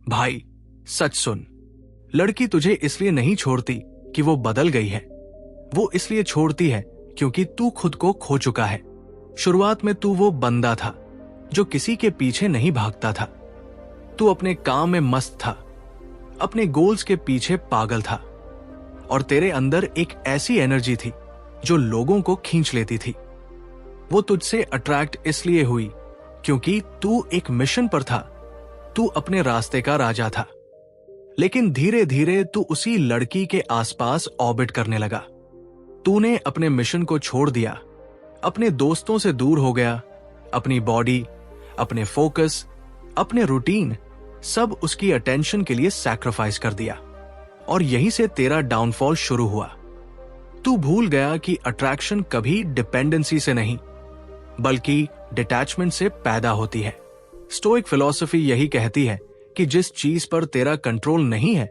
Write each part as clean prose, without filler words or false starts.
भाई सच सुन, लड़की तुझे इसलिए नहीं छोड़ती कि वो बदल गई है, वो इसलिए छोड़ती है क्योंकि तू खुद को खो चुका है। शुरुआत में तू वो बंदा था जो किसी के पीछे नहीं भागता था। तू अपने काम में मस्त था, अपने गोल्स के पीछे पागल था, और तेरे अंदर एक ऐसी एनर्जी थी जो लोगों को खींच लेती थी। वो तुझसे अट्रैक्ट इसलिए हुई क्योंकि तू एक मिशन पर था, तू अपने रास्ते का राजा था। लेकिन धीरे धीरे तू उसी लड़की के आसपास ऑर्बिट करने लगा। तूने अपने मिशन को छोड़ दिया, अपने दोस्तों से दूर हो गया, अपनी बॉडी, अपने फोकस, अपने रूटीन, सब उसकी अटेंशन के लिए सैक्रिफाइस कर दिया। और यहीं से तेरा डाउनफॉल शुरू हुआ। तू भूल गया कि अट्रैक्शन कभी डिपेंडेंसी से नहीं बल्कि डिटैचमेंट से पैदा होती है। स्टोइक फिलॉसफी यही कहती है कि जिस चीज पर तेरा कंट्रोल नहीं है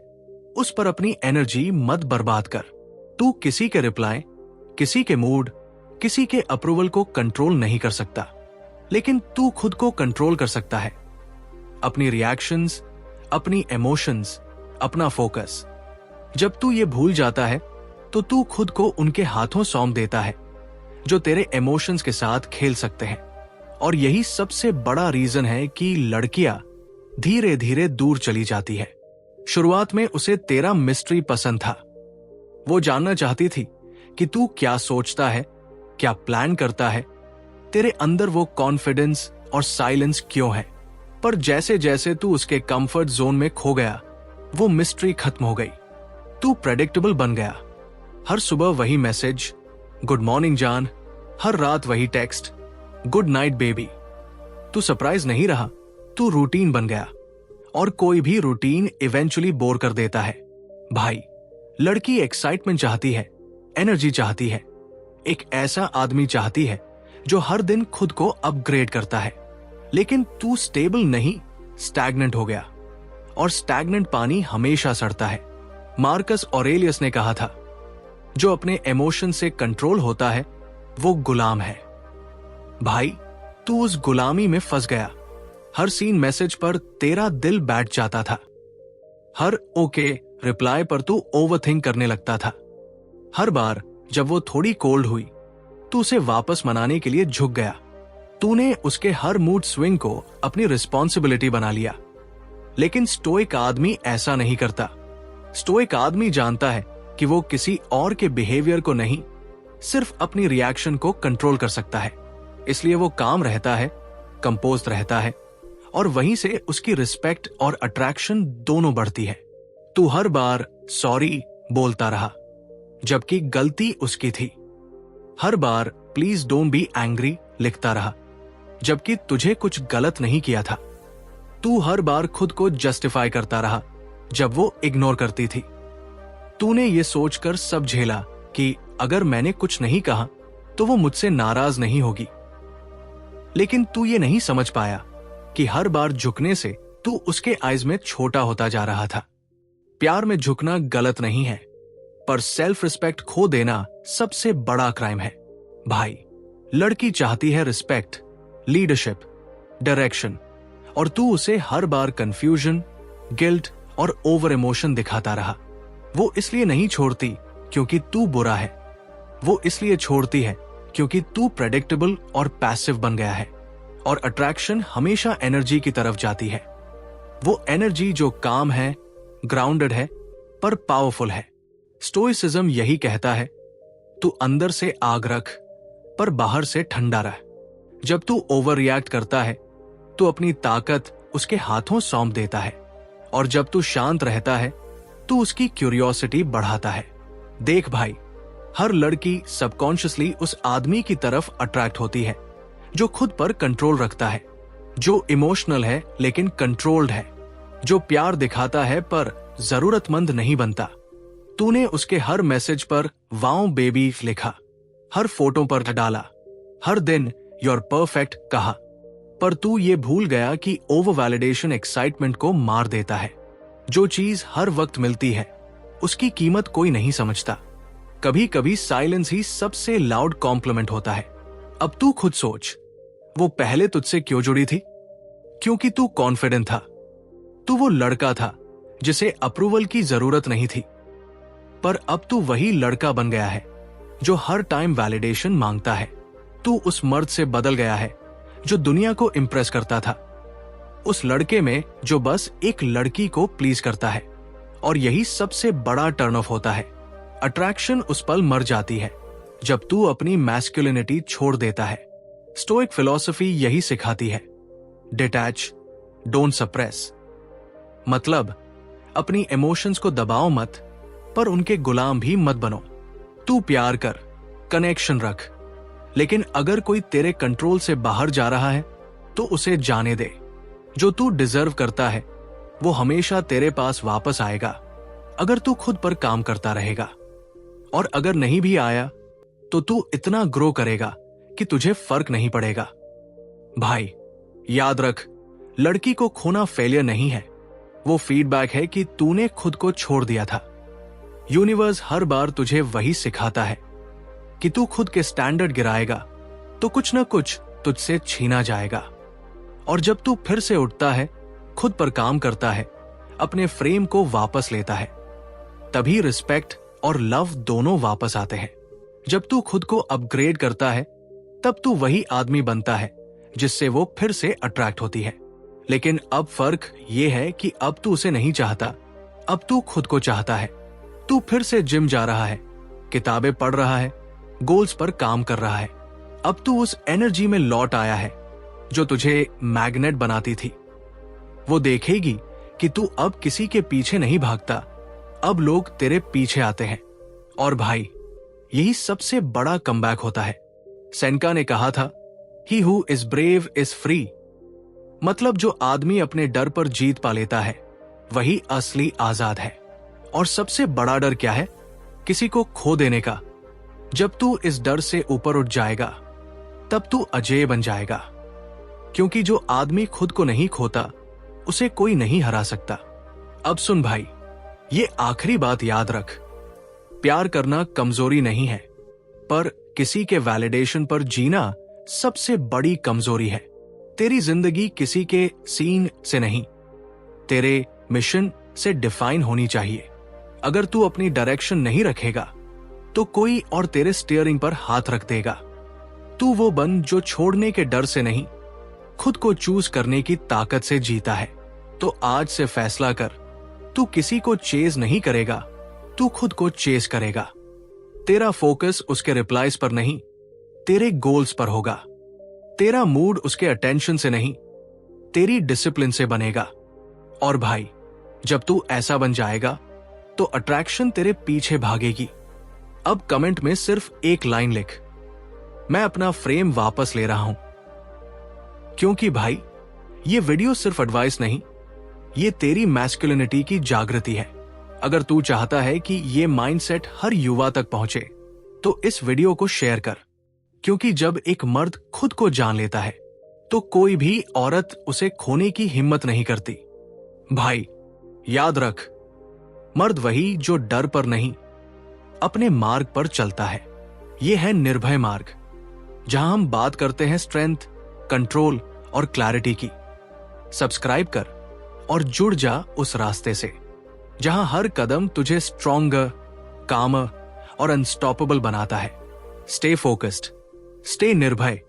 उस पर अपनी एनर्जी मत बर्बाद कर। तू किसी के रिप्लाई, किसी के मूड, किसी के अप्रूवल को कंट्रोल नहीं कर सकता, लेकिन तू खुद को कंट्रोल कर सकता है। अपनी रिएक्शंस, अपनी इमोशंस, अपना फोकस। जब तू ये भूल जाता है तो तू खुद को उनके हाथों सौंप देता है जो तेरे इमोशंस के साथ खेल सकते हैं। और यही सबसे बड़ा रीजन है कि लड़कियां धीरे धीरे दूर चली जाती है। शुरुआत में उसे तेरा मिस्ट्री पसंद था। वो जानना चाहती थी कि तू क्या सोचता है, क्या प्लान करता है, तेरे अंदर वो कॉन्फिडेंस और साइलेंस क्यों है। पर जैसे जैसे तू उसके कंफर्ट जोन में खो गया, वो मिस्ट्री खत्म हो गई। तू प्रेडिक्टेबल बन गया। हर सुबह वही मैसेज, गुड मॉर्निंग जान, हर रात वही टेक्स्ट, गुड नाइट बेबी। तू सरप्राइज नहीं रहा, तू रूटीन बन गया। और कोई भी रूटीन इवेंचुअली बोर कर देता है। भाई, लड़की एक्साइटमेंट चाहती है, एनर्जी चाहती है, एक ऐसा आदमी चाहती है जो हर दिन खुद को अपग्रेड करता है। लेकिन तू स्टेबल नहीं, स्टैग्नेंट हो गया। और स्टैग्नेंट पानी हमेशा सड़ता है। मार्कस ऑरेलियस ने कहा था, जो अपने इमोशन से कंट्रोल होता है वो गुलाम है। भाई, तू उस गुलामी में फंस गया। हर सीन मैसेज पर तेरा दिल बैठ जाता था। हर ओके रिप्लाई पर तू ओवरथिंक करने लगता था। हर बार जब वो थोड़ी कोल्ड हुई, तू उसे वापस मनाने के लिए झुक गया। तूने उसके हर मूड स्विंग को अपनी रिस्पॉन्सिबिलिटी बना लिया। लेकिन स्टोइक आदमी ऐसा नहीं करता। स्टोइक आदमी जानता है कि वो किसी और के बिहेवियर को नहीं, सिर्फ अपनी रिएक्शन को कंट्रोल कर सकता है। इसलिए वो काम रहता है, कंपोज्ड रहता है, और वहीं से उसकी रिस्पेक्ट और अट्रैक्शन दोनों बढ़ती है। तू हर बार सॉरी बोलता रहा, जबकि गलती उसकी थी। हर बार प्लीज डोंट बी एंग्री लिखता रहा, जबकि तुझे कुछ गलत नहीं किया था। तू हर बार खुद को जस्टिफाई करता रहा जब वो इग्नोर करती थी। तूने ये सोचकर सब झेला कि अगर मैंने कुछ नहीं कहा तो वो मुझसे नाराज नहीं होगी। लेकिन तू ये नहीं समझ पाया कि हर बार झुकने से तू उसके आइज में छोटा होता जा रहा था। प्यार में झुकना गलत नहीं है, पर सेल्फ रिस्पेक्ट खो देना सबसे बड़ा क्राइम है। भाई, लड़की चाहती है रिस्पेक्ट, लीडरशिप, डायरेक्शन, और तू उसे हर बार कंफ्यूजन, गिल्ट और ओवर इमोशन दिखाता रहा। वो इसलिए नहीं छोड़ती क्योंकि तू बुरा है, वो इसलिए छोड़ती है क्योंकि तू प्रेडिक्टेबल और पैसिव बन गया है। और अट्रैक्शन हमेशा एनर्जी की तरफ जाती है। वो एनर्जी जो काम है, ग्राउंडेड है, पर पावरफुल है। स्टोइसिज्म यही कहता है, तू अंदर से आग रख, पर बाहर से ठंडा रह। जब तू ओवर रिएक्ट करता है तो अपनी ताकत उसके हाथों सौंप देता है, और जब तू शांत रहता है तो उसकी क्यूरियोसिटी बढ़ाता है। देख भाई, हर लड़की सबकॉन्शियसली उस आदमी की तरफ अट्रैक्ट होती है जो खुद पर कंट्रोल रखता है, जो इमोशनल है लेकिन कंट्रोल्ड है, जो प्यार दिखाता है पर जरूरतमंद नहीं बनता। तूने उसके हर मैसेज पर वाओ बेबी लिखा, हर फोटो पर डाला, हर दिन योर परफेक्ट कहा, पर तू ये भूल गया कि ओवर वैलिडेशन एक्साइटमेंट को मार देता है। जो चीज हर वक्त मिलती है उसकी कीमत कोई नहीं समझता। कभी कभी साइलेंस ही सबसे लाउड कॉम्प्लीमेंट होता है। अब तू खुद सोच, वो पहले तुझसे क्यों जुड़ी थी? क्योंकि तू कॉन्फिडेंट था, तू वो लड़का था जिसे अप्रूवल की जरूरत नहीं थी, पर अब तू वही लड़का बन गया है जो हर टाइम वैलिडेशन मांगता है। तू उस मर्द से बदल गया है जो दुनिया को इंप्रेस करता था, उस लड़के में जो बस एक लड़की को प्लीज करता है। और यही सबसे बड़ा टर्न ऑफ होता है। अट्रैक्शन उस पल मर जाती है जब तू अपनी मैस्कुलिनिटी छोड़ देता है। स्टोइक फिलॉसफी यही सिखाती है, डिटैच, डोंट सप्रेस। मतलब अपनी इमोशंस को दबाओ मत, पर उनके गुलाम भी मत बनो। तू प्यार कर, कनेक्शन रख, लेकिन अगर कोई तेरे कंट्रोल से बाहर जा रहा है तो उसे जाने दे। जो तू डिजर्व करता है वो हमेशा तेरे पास वापस आएगा, अगर तू खुद पर काम करता रहेगा। और अगर नहीं भी आया तो तू इतना ग्रो करेगा कि तुझे फर्क नहीं पड़ेगा। भाई याद रख, लड़की को खोना फेलियर नहीं है, वो फीडबैक है कि तूने खुद को छोड़ दिया था। यूनिवर्स हर बार तुझे वही सिखाता है कि तू खुद के स्टैंडर्ड गिराएगा तो कुछ ना कुछ तुझसे छीना जाएगा। और जब तू फिर से उठता है, खुद पर काम करता है, अपने फ्रेम को वापस लेता है, तभी रिस्पेक्ट और लव दोनों वापस आते हैं। जब तू खुद को अपग्रेड करता है तब तू वही आदमी बनता है जिससे वो फिर से अट्रैक्ट होती है। लेकिन अब फर्क ये है कि अब तू उसे नहीं चाहता, अब तू खुद को चाहता है। तू फिर से जिम जा रहा है, किताबें पढ़ रहा है, गोल्स पर काम कर रहा है। अब तू उस एनर्जी में लौट आया है जो तुझे मैग्नेट बनाती थी। वो देखेगी कि तू अब किसी के पीछे नहीं भागता, अब लोग तेरे पीछे आते हैं। और भाई यही सबसे बड़ा कमबैक होता है। सेनेका ने कहा था, he who is brave is free. मतलब जो आदमी अपने डर पर जीत पा लेता है वही असली आजाद है। और सबसे बड़ा डर क्या है? किसी को खो देने का। जब तू इस डर से ऊपर उठ जाएगा तब तू अजेय बन जाएगा, क्योंकि जो आदमी खुद को नहीं खोता उसे कोई नहीं हरा सकता। अब सुन भाई, ये आखिरी बात याद रख, प्यार करना कमजोरी नहीं है, पर किसी के वैलिडेशन पर जीना सबसे बड़ी कमजोरी है। तेरी जिंदगी किसी के सीन से नहीं, तेरे मिशन से डिफाइन होनी चाहिए। अगर तू अपनी डायरेक्शन नहीं रखेगा तो कोई और तेरे स्टीयरिंग पर हाथ रख देगा। तू वो बन जो छोड़ने के डर से नहीं, खुद को चूज करने की ताकत से जीता है। तो आज से फैसला कर, तू किसी को चेज नहीं करेगा, तू खुद को चेज करेगा। तेरा फोकस उसके रिप्लाईज पर नहीं, तेरे गोल्स पर होगा। तेरा मूड उसके अटेंशन से नहीं, तेरी डिसिप्लिन से बनेगा। और भाई जब तू ऐसा बन जाएगा तो अट्रैक्शन तेरे पीछे भागेगी। अब कमेंट में सिर्फ एक लाइन लिख, मैं अपना फ्रेम वापस ले रहा हूं। क्योंकि भाई ये वीडियो सिर्फ एडवाइस नहीं, ये तेरी मैस्कुलिनिटी की जागृति है। अगर तू चाहता है कि ये माइंडसेट हर युवा तक पहुंचे तो इस वीडियो को शेयर कर, क्योंकि जब एक मर्द खुद को जान लेता है तो कोई भी औरत उसे खोने की हिम्मत नहीं करती। भाई याद रख, मर्द वही जो डर पर नहीं, अपने मार्ग पर चलता है। यह है निर्भय मार्ग, जहां हम बात करते हैं स्ट्रेंथ, कंट्रोल और क्लैरिटी की। सब्सक्राइब कर और जुड़ जा उस रास्ते से जहां हर कदम तुझे स्ट्रॉन्गर, कामर और अनस्टॉपेबल बनाता है। स्टे फोकस्ड, स्टे निर्भय